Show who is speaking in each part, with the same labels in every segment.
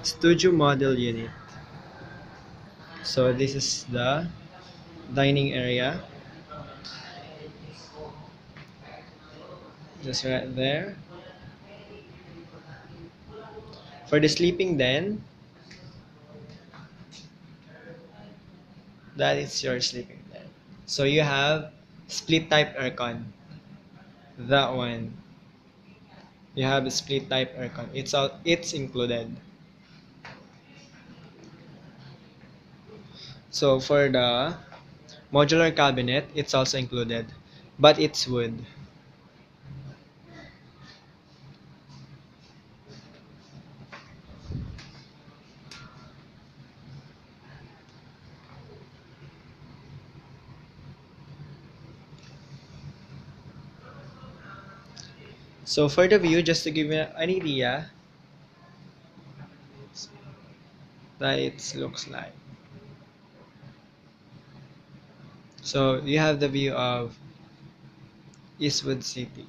Speaker 1: Studio Model Unit. So this is the dining area. Just right there. For the sleeping den, that is your sleeping den. So you have split type aircon. That one. You have a split type aircon. It's included. So for the modular cabinet, it's also included, but it's wood. So for the view, just to give you an idea that it looks like. So you have the view of Eastwood City.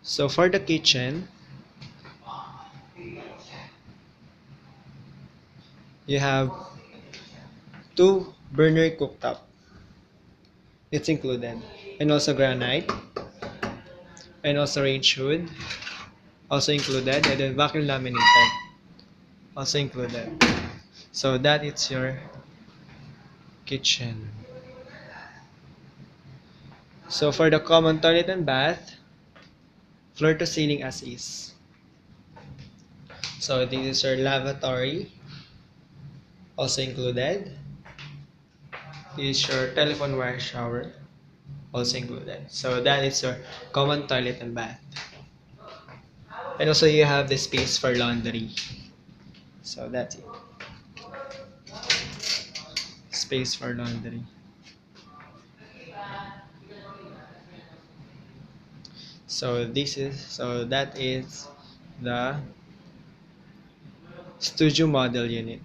Speaker 1: So for the kitchen, you have two burner cooktop. It's included. And also granite. And also range hood. Also included. And then vacuum laminated. Also included. So that is your kitchen. So for the common toilet and bath, floor to ceiling as is. So this is your lavatory, also included. This is your telephone wire shower, also included. So that is your common toilet and bath. And also you have the space for laundry. So that's it. Space for laundry. So that is the studio model unit.